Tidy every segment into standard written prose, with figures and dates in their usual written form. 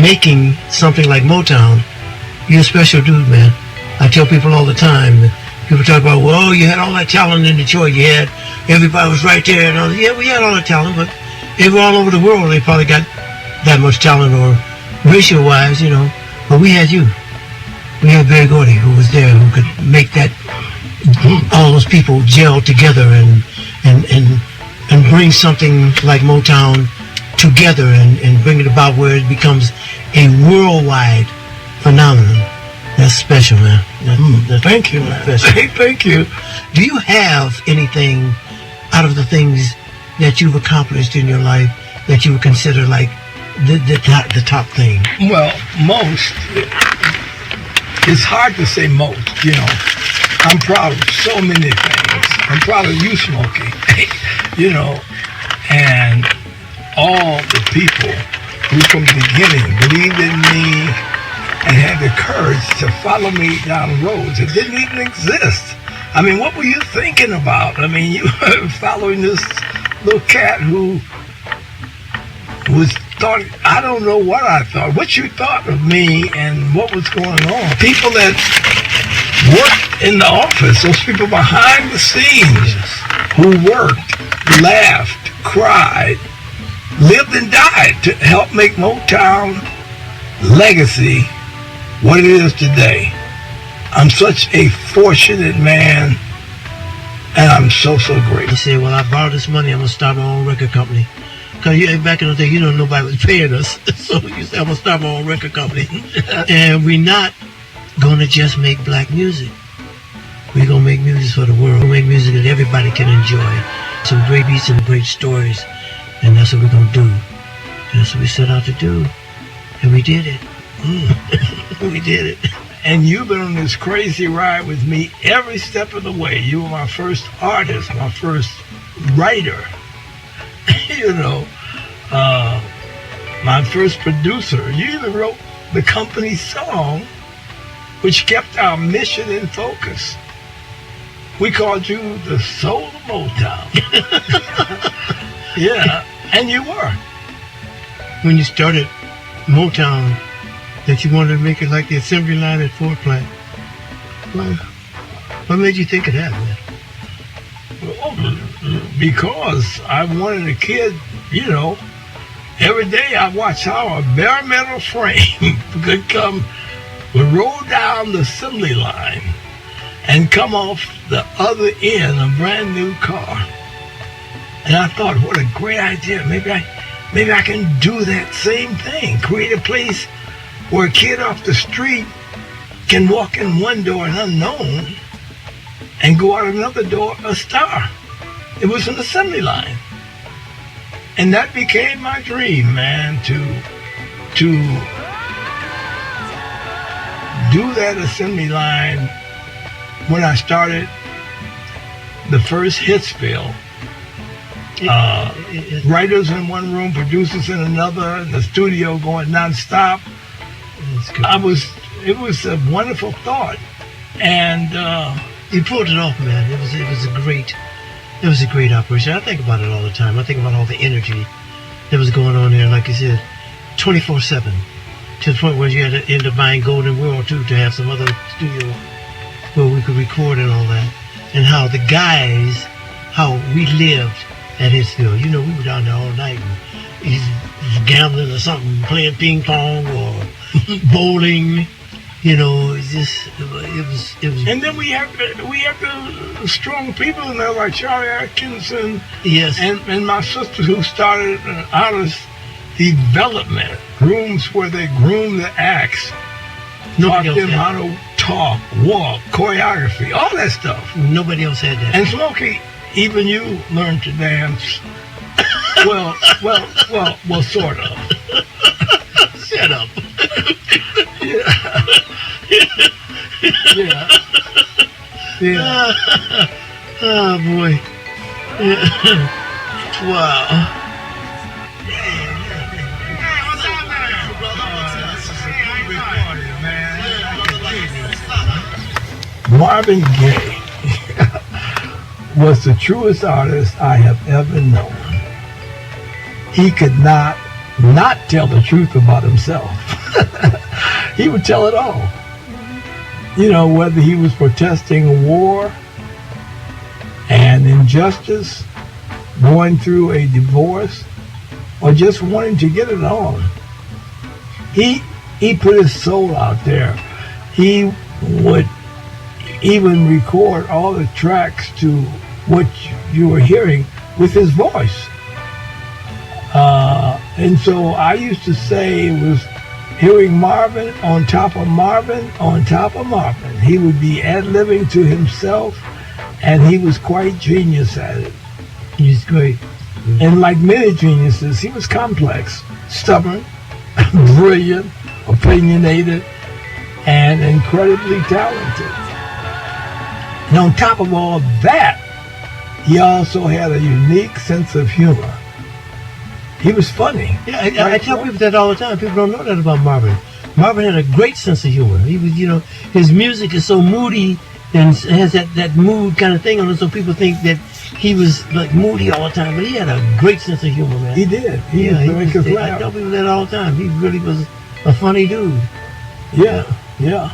making something like Motown, you're a special dude, man. I tell people all the time, people talk about, well, you had all that talent in Detroit, everybody was right there, and all that. Yeah, we had all that talent, but they were all over the world, they probably got that much talent, or ratio-wise, but we had you. We had Berry Gordy, who was there, who could make that, all those people gel together and bring something like Motown together and bring it about where it becomes a worldwide phenomenon. That's special, man. Thank you, man. Thank you. Do you have anything out of the things that you've accomplished in your life that you would consider like the top thing? Well, most. It's hard to say most, I'm proud of so many things. I'm proud of you, Smokey, and all the people who from the beginning believed in me and had the courage to follow me down roads that didn't even exist. I mean, what were you thinking about? I mean, you were following this little cat who thought, I don't know what I thought, what you thought of me and what was going on. People that worked in the office, those people behind the scenes who worked, laughed, cried, lived and died to help make Motown legacy what it is today. I'm such a fortunate man, and I'm so grateful. You say, well, I borrowed this money, I'm going to start my own record company. Because back in the day, nobody was paying us. So you say, I'm going to start my own record company. And we're not going to just make black music. We're going to make music for the world. We're going to make music that everybody can enjoy. Some great beats and great stories. And that's what we're going to do. And that's what we set out to do. And we did it. We did it. And you've been on this crazy ride with me every step of the way. You were my first artist, my first writer. My first producer. You even wrote the company song, which kept our mission in focus. We called you the soul of Motown. Yeah, and you were. When you started Motown, that you wanted to make it like the assembly line at Ford Plant. Well, what made you think of that, man? Because I wanted a kid, every day I watched how a bare metal frame would roll down the assembly line and come off the other end, a brand new car. And I thought, what a great idea. Maybe I can do that same thing. Create a place where a kid off the street can walk in one door an unknown and go out another door a star. It was an assembly line. And that became my dream, man, to do that assembly line when I started the first Hitsville. Writers in one room, producers in another, in the studio going nonstop. It was a wonderful thought. And you pulled it off, man. It was a great operation. I think about it all the time. I think about all the energy that was going on there, like you said, 24/7, to the point where you had to end up buying Golden World too to have some other studio where we could record and all that. And how the guys, how we lived at Hitsville. We were down there all night and he's gambling or something, playing ping pong or bowling. It was. And then we have the strong people in there like Charlie Atkinson. Yes. And my sister who started an artist development rooms where they groom the acts, taught them how to talk, walk, choreography, all that stuff. Nobody else had that. And Smokey, even you learned to dance. well, sort of. Shut up. Yeah. Oh boy. Yeah. Wow. Marvin Gaye was the truest artist I have ever known. He could not not tell the truth about himself. He would tell it all. You know, whether he was protesting war and injustice, going through a divorce, or just wanting to get it on. He put his soul out there. He would even record all the tracks to what you were hearing with his voice. And so I used to say it was hearing Marvin on top of Marvin on top of Marvin. He would be ad-libbing to himself, and he was quite genius at it. He's great. And like many geniuses, he was complex, stubborn, brilliant, opinionated, and incredibly talented. And on top of all that, he also had a unique sense of humor. He was funny. Yeah, I tell people that all the time. People don't know that about Marvin. Marvin had a great sense of humor. He was, you know, his music is so moody and has that mood kind of thing on it, so people think that he was like moody all the time. But he had a great sense of humor, man. He did. He used to make us laugh. I tell people that all the time. He really was a funny dude. Yeah. Yeah,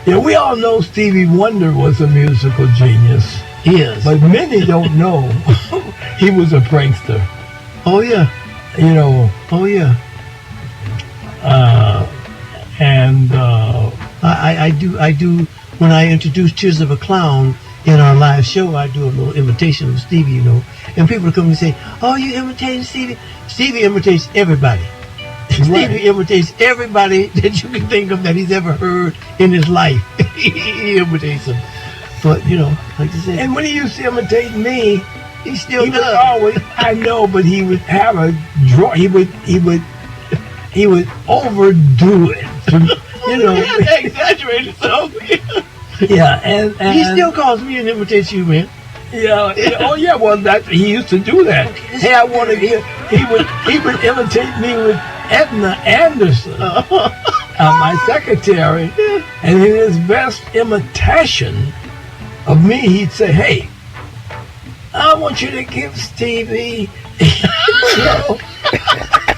we all know Stevie Wonder was a musical genius. He is. But many don't know he was a prankster. Oh, yeah. You know. Oh, yeah. I do, when I introduce Tears of a Clown in our live show, I do a little imitation of Stevie, you know. And people come and say, oh, you imitating Stevie? Stevie imitates everybody. Right. Stevie imitates everybody that you can think of that he's ever heard in his life. He imitates them. But, you know, like you said. And when he used to imitate me, he still he does. would always, I know, but he would have a draw. He would overdo it. You know, exaggerated so. Yeah, and he still calls me and imitates you, man. Yeah. Oh, yeah. Well, that he used to do that. Okay, hey, I want to get. He would imitate me with Edna Anderson, my secretary, and in his best imitation of me, he'd say, "Hey, I want you to give Stevie,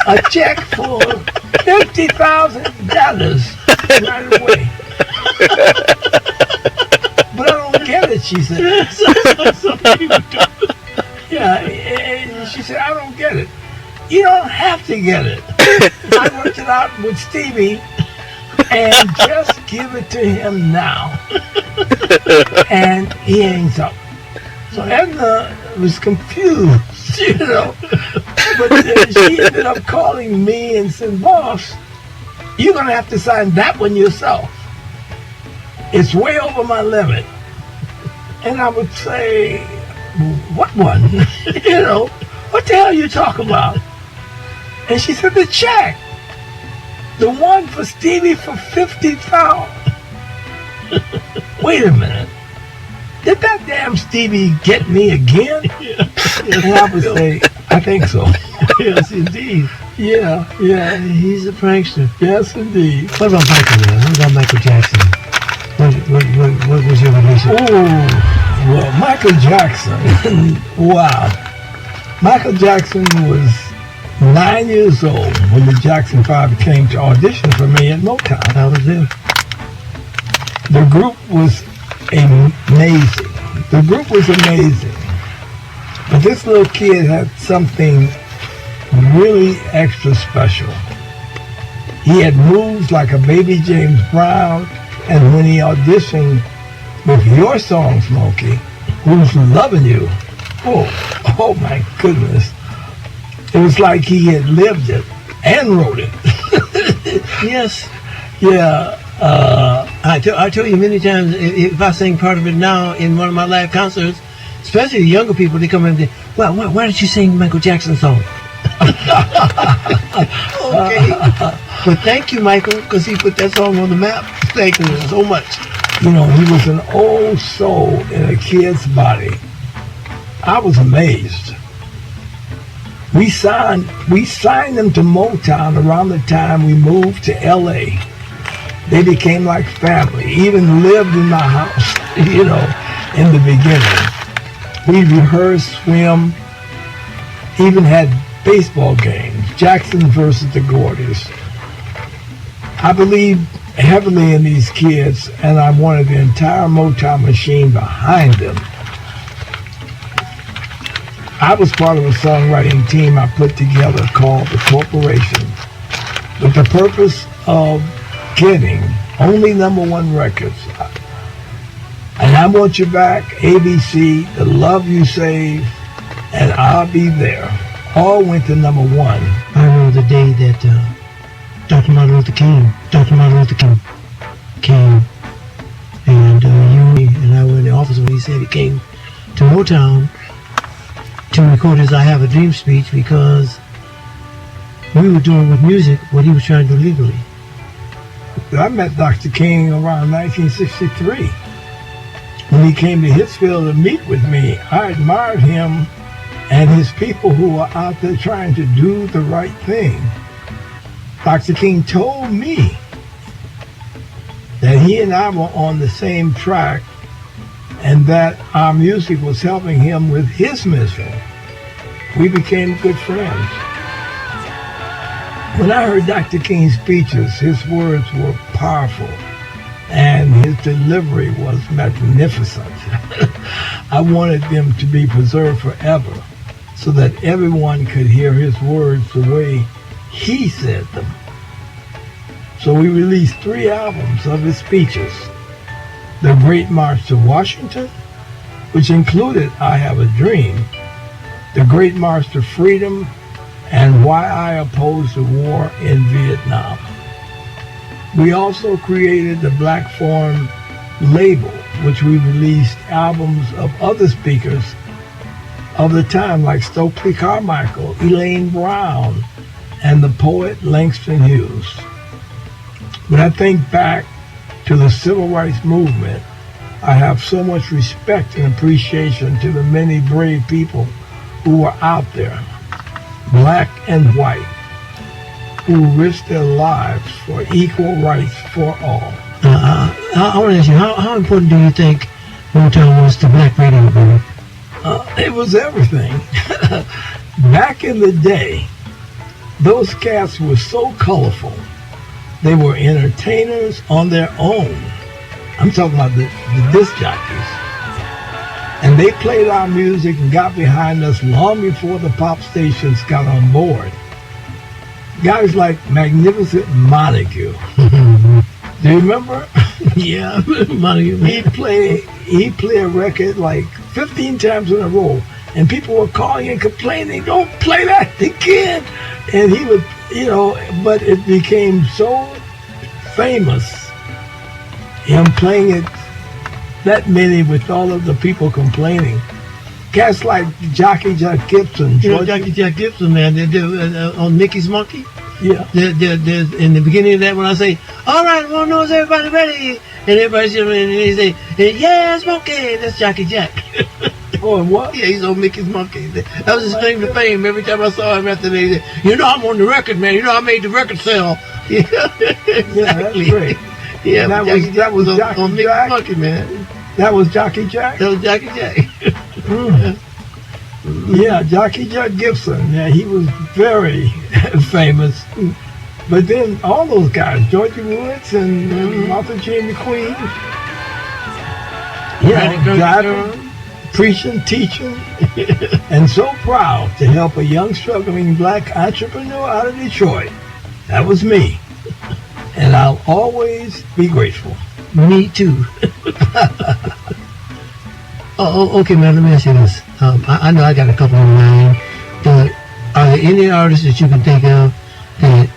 a check for $50,000 right away." But I don't get it, she said. Yeah, and she said, I don't get it. You don't have to get it. I worked it out with Stevie, and just give it to him now. And he hangs up. So Edna was confused, you know. But she ended up calling me and said, boss, you're going to have to sign that one yourself. It's way over my limit. And I would say, what one? You know, what the hell are you talking about? And she said, the check. The one for Stevie for $50,000. Wait a minute. Did that damn Stevie get me again? Yeah. And I would say, I think so. Yes, indeed. Yeah. He's a prankster. Yes, indeed. What about Michael, man? What about Michael Jackson? What was your relation? Oh, well, Michael Jackson. Wow. Michael Jackson was 9 years old when the Jackson 5 came to audition for me at Motown. I was there. The group was amazing. But this little kid had something really extra special. He had moves like a baby James Brown, and when he auditioned with your song, Smokey, Who's Loving You? Oh my goodness. It was like he had lived it and wrote it. Yes. Yeah. I tell you many times, if I sing part of it now in one of my live concerts, especially the younger people, they come in and say, well, why did you sing Michael Jackson's song? Okay. But thank you, Michael, because he put that song on the map. Thank you so much. You know, he was an old soul in a kid's body. I was amazed. We signed them to Motown around the time we moved to L.A. They became like family, even lived in my house, you know, in the beginning. We rehearsed, swim, even had baseball games, Jackson versus the Gordys. I believe heavily in these kids, and I wanted the entire Motown machine behind them. I was part of a songwriting team I put together called the Corporation, with the purpose of getting only #1 records. And I Want You Back, ABC, The Love You Save, and I'll Be There all went to #1. I remember the day that Dr. Martin Luther King came, and you and I were in the office when he said he came to Motown to record his I Have a Dream speech, because we were doing with music what he was trying to do legally. I met Dr. King around 1963. When he came to Hitsville to meet with me, I admired him and his people who were out there trying to do the right thing. Dr. King told me that he and I were on the same track and that our music was helping him with his mission. We became good friends. When I heard Dr. King's speeches, his words were powerful and his delivery was magnificent. I wanted them to be preserved forever so that everyone could hear his words the way he said them. So we released 3 albums of his speeches. The Great March to Washington, which included I Have a Dream, The Great March to Freedom, and Why I Oppose the War in Vietnam. We also created the Black Forum label, which we released albums of other speakers of the time like Stokely Carmichael, Elaine Brown, and the poet Langston Hughes. When I think back to the civil rights movement, I have so much respect and appreciation to the many brave people who were out there, black and white, who risked their lives for equal rights for all. I want to ask you, how important do you think Motown was to black radio, baby? It was everything. Back in the day, those cats were so colorful. They were entertainers on their own. I'm talking about the disc jockeys. And they played our music and got behind us long before the pop stations got on board. Guys like Magnificent Montague. Do you remember? Yeah, Montague. He'd play a record like 15 times in a row, and people were calling and complaining, "Don't play that again!" And he would, but it became so famous, him playing it that many with all of the people complaining. Cats like Jockey Jack Gibson. Jockey Jack Gibson, man, on Mickey's Monkey. Yeah. There's in the beginning of that, when I say, "All right, I want to know, is everybody ready?" And everybody's, and they say, "Yeah, Smokey." That's Jockey Jack. Oh, and what? Yeah, he's on Mickey's Monkey. That was his claim to fame. Every time I saw him after they said, "I'm on the record, man. I made the record sell." Yeah, exactly. Yeah, that's great. Yeah, that was Jockey on Mickey's Jack? Monkey, man. That was Jockey Jack? That was Jockey Jack. Yeah, Jockey Jack Gibson. Yeah, he was very famous. But then all those guys, Georgie Woods and Martha Jane McQueen. Yeah, driving, preaching, teaching, and so proud to help a young struggling black entrepreneur out of Detroit. That was me. And I'll always be grateful. Me too. Okay, man, let me ask you this. I know I got a couple in mind, but are there any artists that you can think of that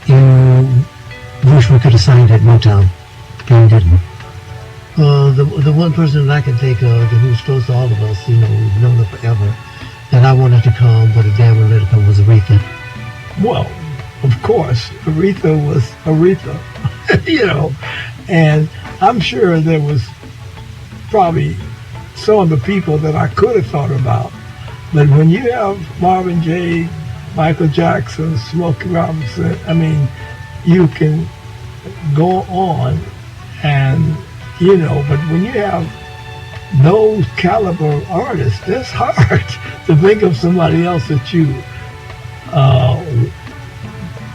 you wish we could have signed at Motown and didn't? The one person that I can think of who's close to all of us, we've known her forever, that I wanted to come, but a damn well let her come, was Aretha. Well, of course, Aretha was Aretha, and I'm sure there was probably some of the people that I could have thought about. But when you have Marvin Gaye, Michael Jackson, Smokey Robinson, you can go on and, but when you have those caliber artists, it's hard to think of somebody else that you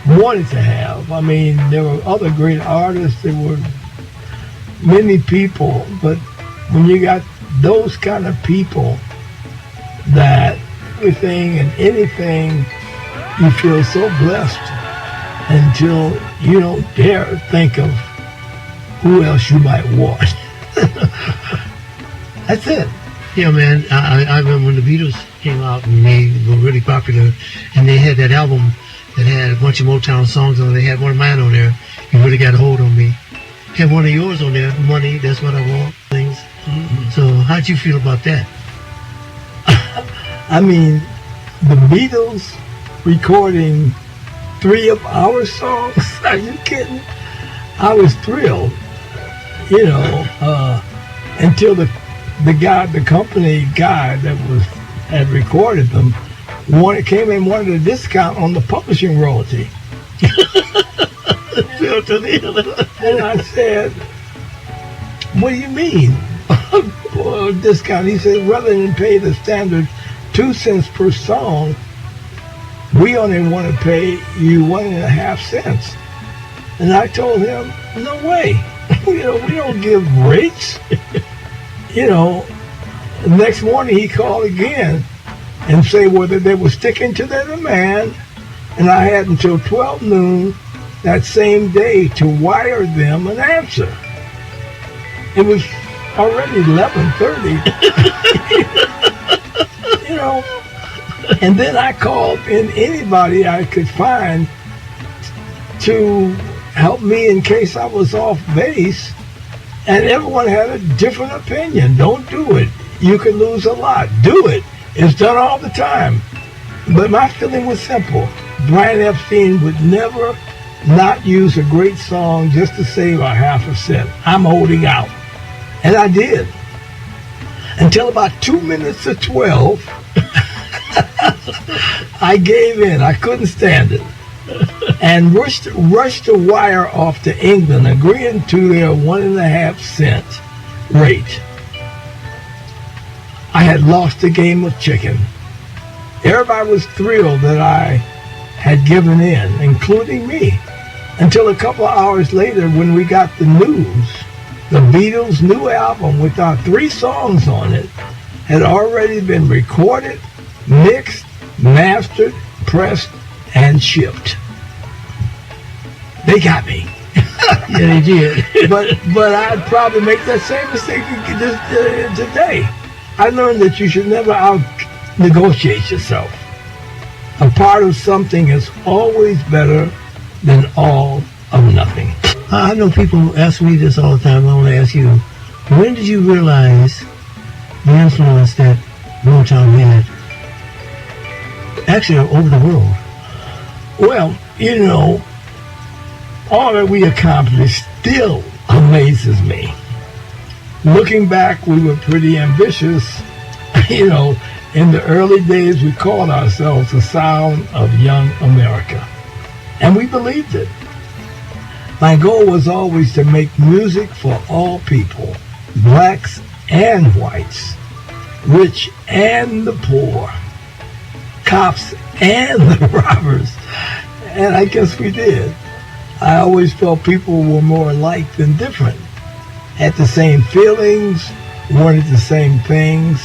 wanted to have. I mean, there were other great artists. There were many people, but when you got those kind of people, that everything and anything, you feel so blessed until you don't dare think of who else you might want. That's it. Yeah, man. I remember when the Beatles came out and they were really popular, and they had that album that had a bunch of Motown songs on it. They had one of mine on there. You really got a hold on me. Had one of yours on there. Money, that's what I want. Things. Mm-hmm. So how'd you feel about that? I mean, the Beatles recording 3 of our songs. Are you kidding? I was thrilled. You know, until the company guy that had recorded them came and wanted a discount on the publishing royalty. And I said, "What do you mean, discount?" He said, "Rather than pay the standard 2 cents per song, we only want to pay you 1.5 cents." And I told him, "No way. We don't give rates." You know, the next morning he called again and say whether they were sticking to their demand, and I had until 12 noon that same day to wire them an answer. It was already 11:30. You know, and then I called in anybody I could find to help me in case I was off base. And everyone had a different opinion. Don't do it. You could lose a lot. Do it. It's done all the time. But my feeling was simple. Brian Epstein would never not use a great song just to save a half a cent. I'm holding out. And I did. Until about 2 minutes to 12, I gave in. I couldn't stand it. And rushed the wire off to England, agreeing to their 1.5 cent rate. I had lost the game of chicken. Everybody was thrilled that I had given in, including me, until a couple of hours later when we got the news. The Beatles' new album with our 3 songs on it had already been recorded, mixed, mastered, pressed, and shipped. They got me. Yeah, they did. But I'd probably make that same mistake today. I learned that you should never out-negotiate yourself. A part of something is always better than all of nothing. I know people ask me this all the time. I want to ask you, when did you realize the influence that Motown had actually over the world? Well, you know, all that we accomplished still amazes me. Looking back, we were pretty ambitious. You know, in the early days, we called ourselves the sound of young America. And we believed it. My goal was always to make music for all people, blacks and whites, rich and the poor, cops and the robbers. And I guess we did. I always felt people were more alike than different, had the same feelings, wanted the same things.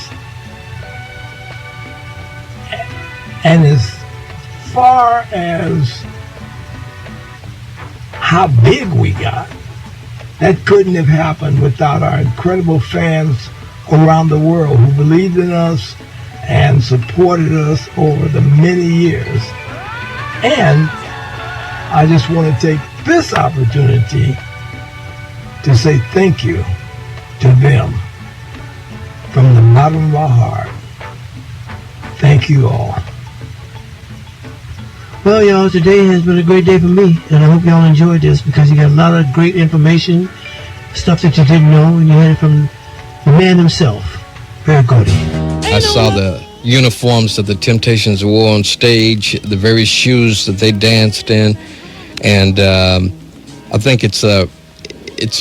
And as far as how big we got, that couldn't have happened without our incredible fans around the world who believed in us and supported us over the many years. And I just want to take this opportunity to say thank you to them from the bottom of my heart. Thank you all. Well, y'all, today has been a great day for me, and I hope y'all enjoyed this because you got a lot of great information, stuff that you didn't know, and you had it from the man himself, Berry Gordy. I saw the uniforms that the Temptations wore on stage, the very shoes that they danced in, and I think it's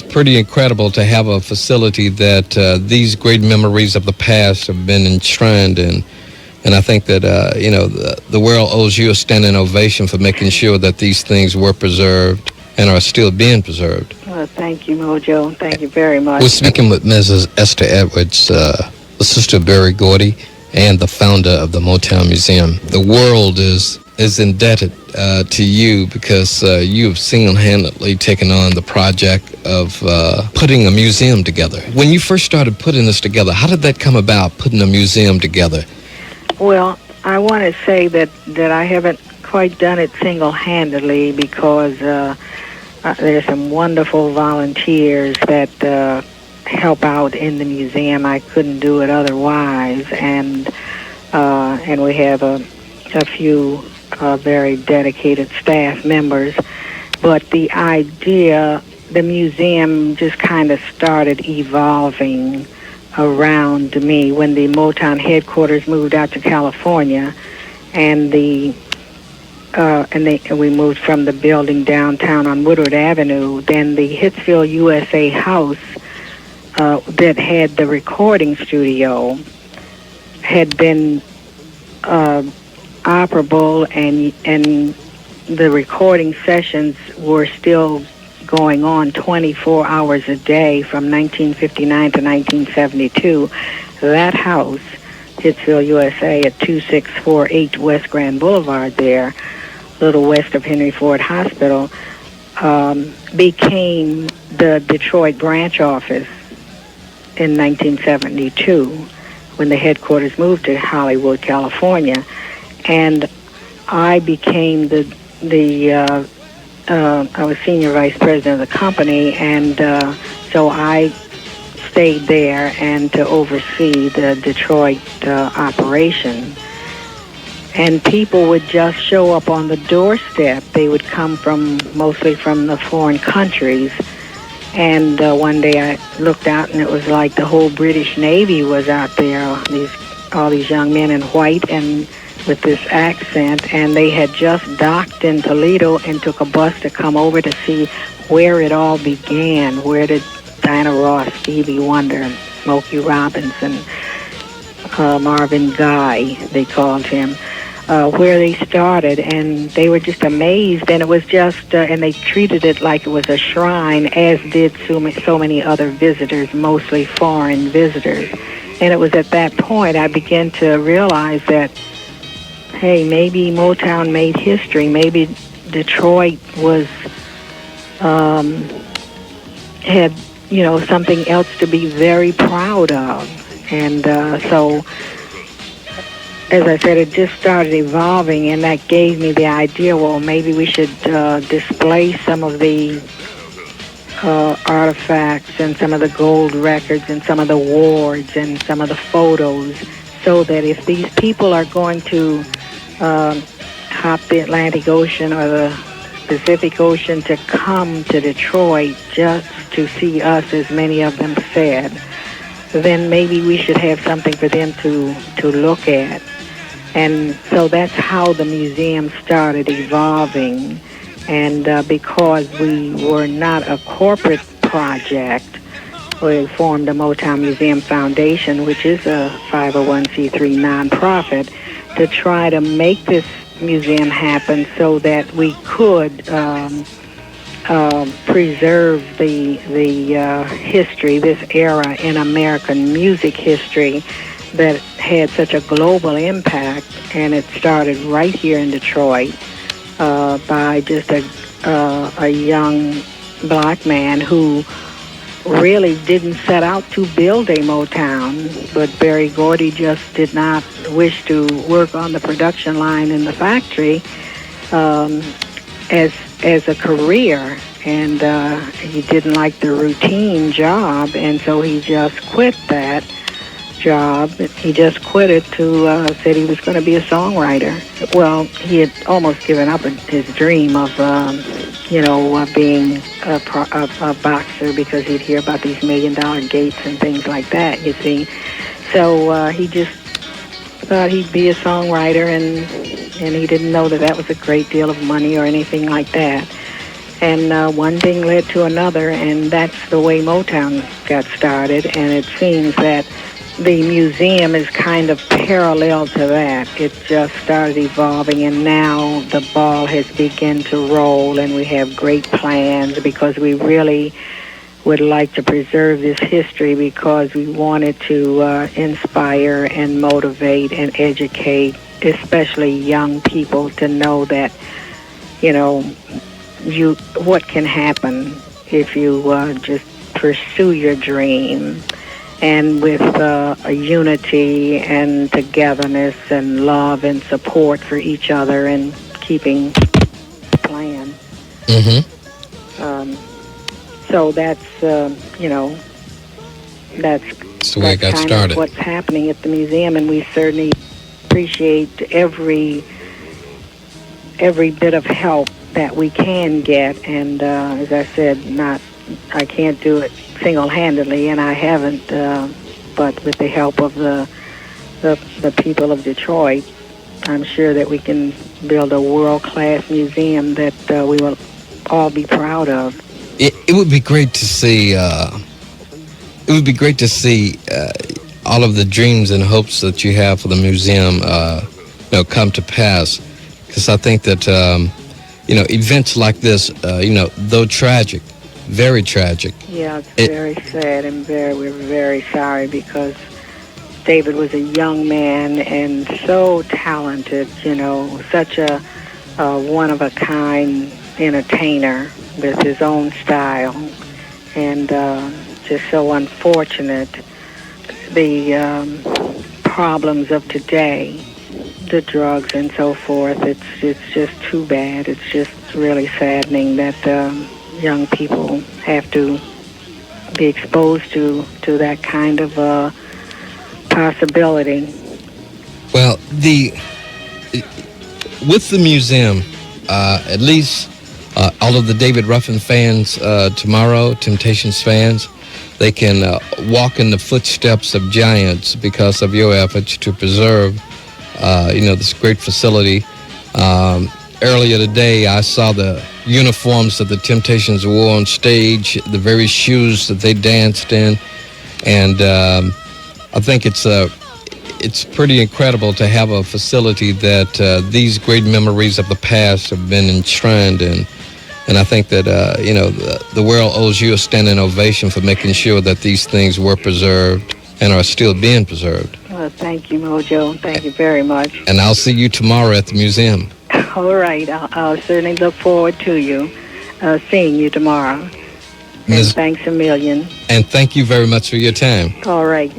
pretty incredible to have a facility that these great memories of the past have been enshrined in. And I think that, the world owes you a standing ovation for making sure that these things were preserved and are still being preserved. Well, thank you, Mojo. Thank you very much. We're speaking with Mrs. Esther Edwards, the sister of Berry Gordy and the founder of the Motown Museum. The world is indebted to you because you've single-handedly taken on the project of putting a museum together. When you first started putting this together, how did that come about, putting a museum together? Well, I want to say that I haven't quite done it single-handedly because there's some wonderful volunteers that help out in the museum. I couldn't do it otherwise, and we have a few very dedicated staff members. But the idea, the museum just kind of started evolving around me when the Motown headquarters moved out to California, and we moved from the building downtown on Woodward Avenue. Then the Hitsville USA house that had the recording studio had been operable, and the recording sessions were still going on 24 hours a day from 1959 to 1972. That house, Hitsville, USA, at 2648 West Grand Boulevard there, a little west of Henry Ford Hospital, became the Detroit branch office in 1972 when the headquarters moved to Hollywood, California. And I became I was senior vice president of the company, and so I stayed there and to oversee the Detroit operation. And people would just show up on the doorstep. They would come mostly from the foreign countries. And one day I looked out, and it was like the whole British Navy was out there, all these young men in white and with this accent, and they had just docked in Toledo and took a bus to come over to see where it all began. Where did Diana Ross, Stevie Wonder, and Smokey Robinson, Marvin Gaye, they called him, where they started, and they were just amazed. And it was just, and they treated it like it was a shrine, as did so many other visitors, mostly foreign visitors. And it was at that point I began to realize that, hey, maybe Motown made history. Maybe Detroit was had something else to be very proud of. And so, as I said, it just started evolving, and that gave me the idea, well, maybe we should display some of the artifacts and some of the gold records and some of the awards and some of the photos, so that if these people are going to hop the Atlantic Ocean or the Pacific Ocean to come to Detroit just to see us, as many of them said, then maybe we should have something for them to look at. And so that's how the museum started evolving. And because we were not a corporate project, we formed the Motown Museum Foundation, which is a 501c3 nonprofit, to try to make this museum happen so that we could preserve the history, this era in American music history that had such a global impact. And it started right here in Detroit by just a young black man who really didn't set out to build a Motown, but Berry Gordy just did not wish to work on the production line in the factory as a career, and he didn't like the routine job, and so he just quit that job. He just quit it to said he was going to be a songwriter. Well, he had almost given up his dream of being a boxer, because he'd hear about these $1 million gates and things like that, you see. So he just thought he'd be a songwriter, and he didn't know that was a great deal of money or anything like that. And one thing led to another, and that's the way Motown got started. And it seems that the museum is kind of parallel to that. It just started evolving, and now the ball has begun to roll, and we have great plans because we really would like to preserve this history because we wanted to inspire and motivate and educate, especially young people, to know that, you know, what can happen if you just pursue your dream, and with a unity and togetherness and love and support for each other and keeping the plan. So that's, you know, that's the way it got kind started. of what's happening at the museum, and we certainly appreciate every bit of help that we can get. And as I said, I can't do it single-handedly, and I haven't. But with the help of the people of Detroit, I'm sure that we can build a world-class museum that we will all be proud of. It would be great to see. It would be great to see all of the dreams and hopes that you have for the museum, come to pass. Because I think that events like this, though tragic, very tragic. Yeah, it's very sad, and we're very sorry because David was a young man and so talented. Such a one-of-a-kind entertainer with his own style, and just so unfortunate the problems of today, the drugs and so forth. It's just too bad. It's just really saddening that young people have to be exposed to that kind of possibility. Well, with the museum, at least all of the David Ruffin fans tomorrow, Temptations fans, they can walk in the footsteps of giants because of your efforts to preserve, this great facility. Earlier today, I saw the uniforms that the Temptations wore on stage, the very shoes that they danced in, and I think it's pretty incredible to have a facility that these great memories of the past have been enshrined in. And I think that, the world owes you a standing ovation for making sure that these things were preserved and are still being preserved. Well, thank you, Mojo. Thank you very much. And I'll see you tomorrow at the museum. All right. I'll certainly look forward to seeing you tomorrow. And thanks a million. And thank you very much for your time. All right.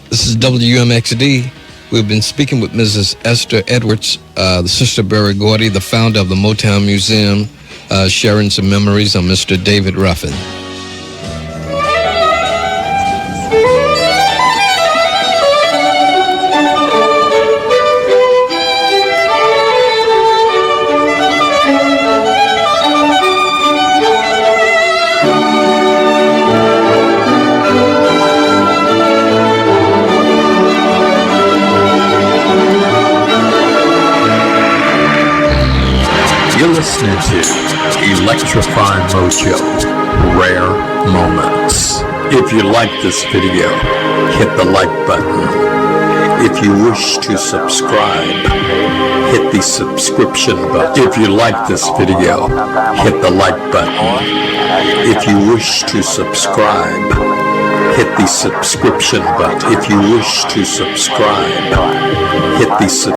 This is WMXD. We've been speaking with Mrs. Esther Edwards, the sister Berry Gordy, the founder of the Motown Museum, sharing some memories on Mr. David Ruffin. You're listening to Electrifying Mojo, Rare Moments. If you like this video, hit the like button. If you wish to subscribe, hit the subscription button. If you like this video, hit the like button. If you wish to subscribe, hit the subscription button. If you wish to subscribe, hit the